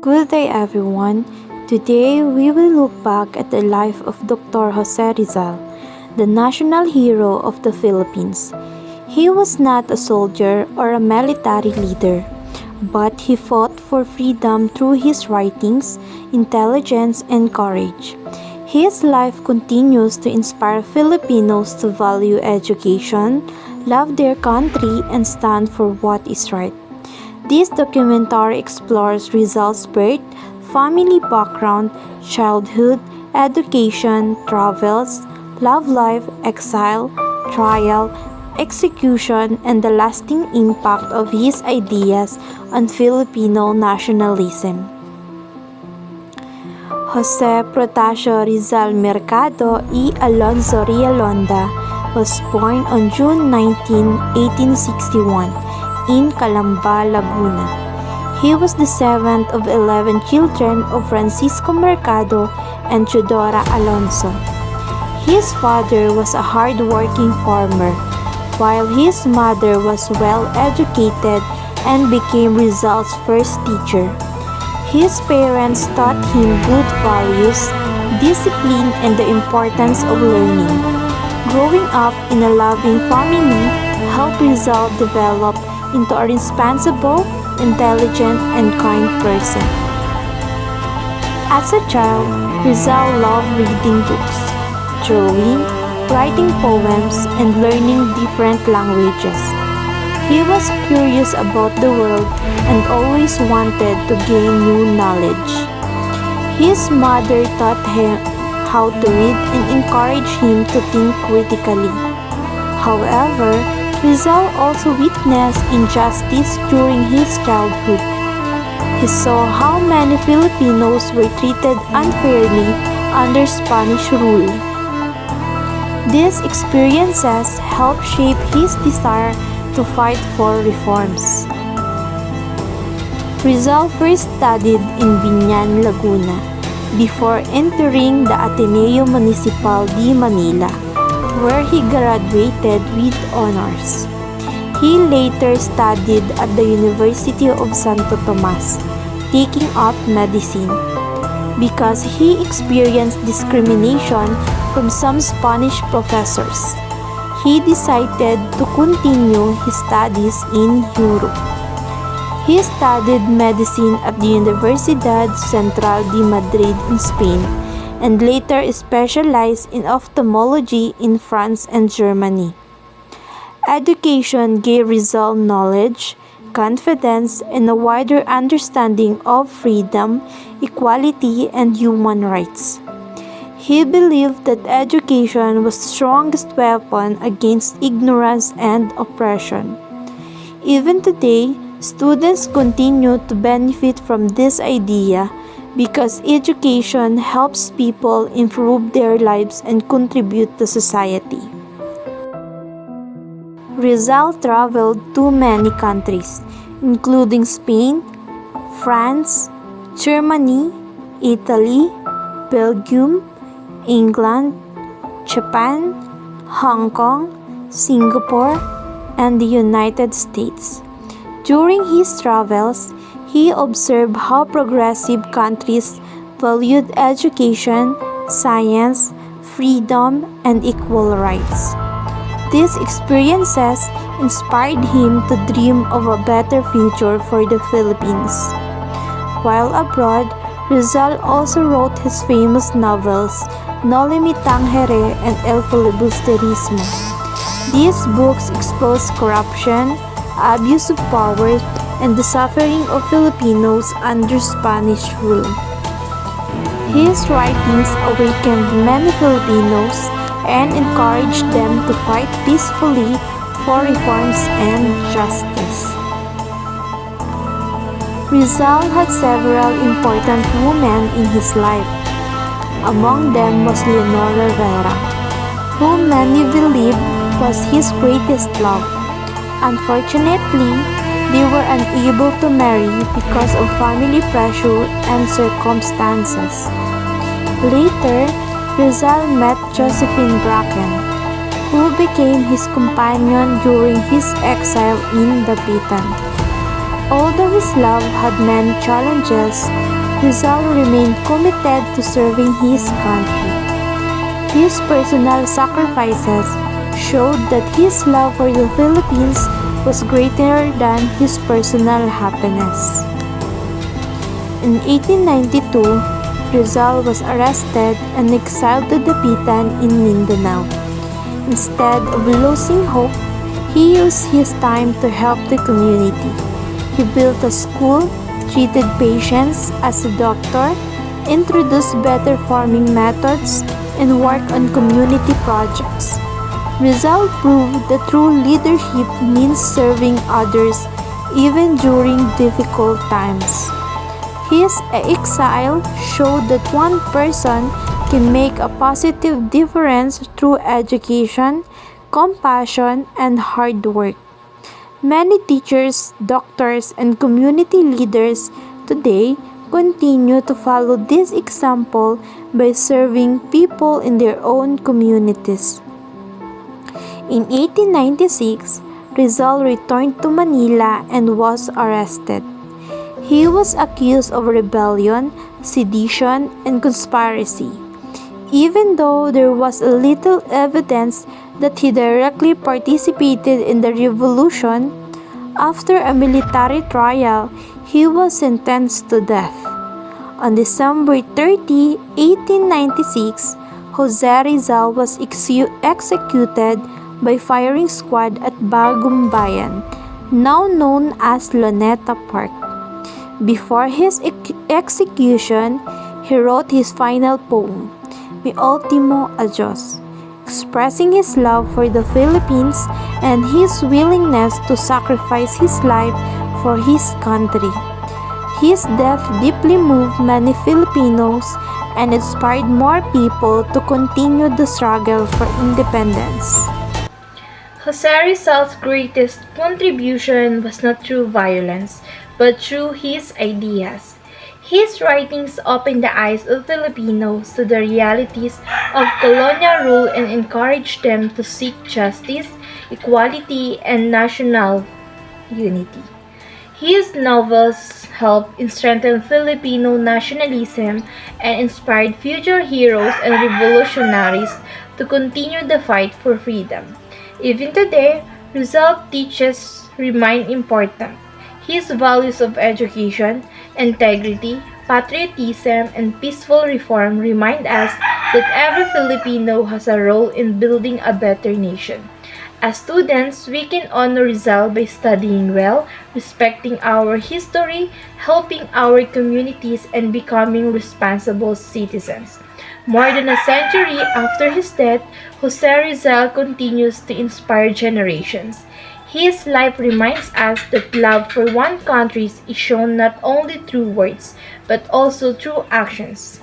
Good day, everyone. Today, we will look back at the life of Dr. Jose Rizal, the national hero of the Philippines. He was not a soldier or a military leader, but he fought for freedom through his writings, intelligence, and courage. His life continues to inspire Filipinos to value education, love their country, and stand for what is right. This documentary explores Rizal's birth, family background, childhood, education, travels, love life, exile, trial, execution, and the lasting impact of his ideas on Filipino nationalism. Jose Protasio Rizal Mercado y Alonso Rialonda was born on June 19, 1861 in Calamba, Laguna. He was the seventh of 11 children of Francisco Mercado and Teodora Alonso. His father was a hard-working farmer, while his mother was well-educated and became Rizal's first teacher. His parents taught him good values, discipline, and the importance of learning. Growing up in a loving family helped Rizal develop into a responsible, intelligent, and kind person. As a child, Rizal loved reading books, drawing, writing poems, and learning different languages. He was curious about the world and always wanted to gain new knowledge. His mother taught him how to read and encouraged him to think critically. However, Rizal also witnessed injustice during his childhood. He saw how many Filipinos were treated unfairly under Spanish rule. These experiences helped shape his desire to fight for reforms. Rizal first studied in Biñan, Laguna, before entering the Ateneo Municipal de Manila, where he graduated with honors. He later studied at the University of Santo Tomas, taking up medicine. Because he experienced discrimination from some Spanish professors, he decided to continue his studies in Europe. He studied medicine at the Universidad Central de Madrid in Spain, and later specialized in ophthalmology in France and Germany. Education gave Rizal knowledge, confidence, and a wider understanding of freedom, equality, and human rights. He believed that education was the strongest weapon against ignorance and oppression. Even today, students continue to benefit from this idea because education helps people improve their lives and contribute to society. Rizal traveled to many countries, including Spain, France, Germany, Italy, Belgium, England, Japan, Hong Kong, Singapore, and the United States. During his travels, he observed how progressive countries valued education, science, freedom, and equal rights. These experiences inspired him to dream of a better future for the Philippines. While abroad, Rizal also wrote his famous novels No Le Tangere and El Filibusterismo. These books expose corruption, abuse of power, and the suffering of Filipinos under Spanish rule. His writings awakened many Filipinos and encouraged them to fight peacefully for reforms and justice. Rizal had several important women in his life. Among them was Leonor Rivera, whom many believed was his greatest love. Unfortunately, they were unable to marry because of family pressure and circumstances. Later, Rizal met Josephine Bracken, who became his companion during his exile in Dapitan. Although his love had many challenges, Rizal remained committed to serving his country. His personal sacrifices showed that his love for the Philippines was greater than his personal happiness. In 1892, Rizal was arrested and exiled to Dapitan in Mindanao. Instead of losing hope, he used his time to help the community. He built a school, treated patients as a doctor, introduced better farming methods, and worked on community projects. Rizal proved that true leadership means serving others even during difficult times. His exile showed that one person can make a positive difference through education, compassion, and hard work. Many teachers, doctors, and community leaders today continue to follow this example by serving people in their own communities. In 1896, Rizal returned to Manila and was arrested. He was accused of rebellion, sedition, and conspiracy. Even though there was little evidence that he directly participated in the revolution, after a military trial, he was sentenced to death. On December 30, 1896, Jose Rizal was executed by firing squad at Bagong Bayan, now known as Luneta Park. Before his execution, he wrote his final poem, Mi Ultimo Adios, expressing his love for the Philippines and his willingness to sacrifice his life for his country. His death deeply moved many Filipinos and inspired more people to continue the struggle for independence. Jose Rizal's greatest contribution was not through violence, but through his ideas. His writings opened the eyes of Filipinos to the realities of colonial rule and encouraged them to seek justice, equality, and national unity. His novels helped strengthen Filipino nationalism and inspired future heroes and revolutionaries to continue the fight for freedom. Even today, Rizal teaches remain important. His values of education, integrity, patriotism, and peaceful reform remind us that every Filipino has a role in building a better nation. As students, we can honor Rizal by studying well, respecting our history, helping our communities, and becoming responsible citizens. More than a century after his death, Jose Rizal continues to inspire generations. His life reminds us that love for one country is shown not only through words, but also through actions.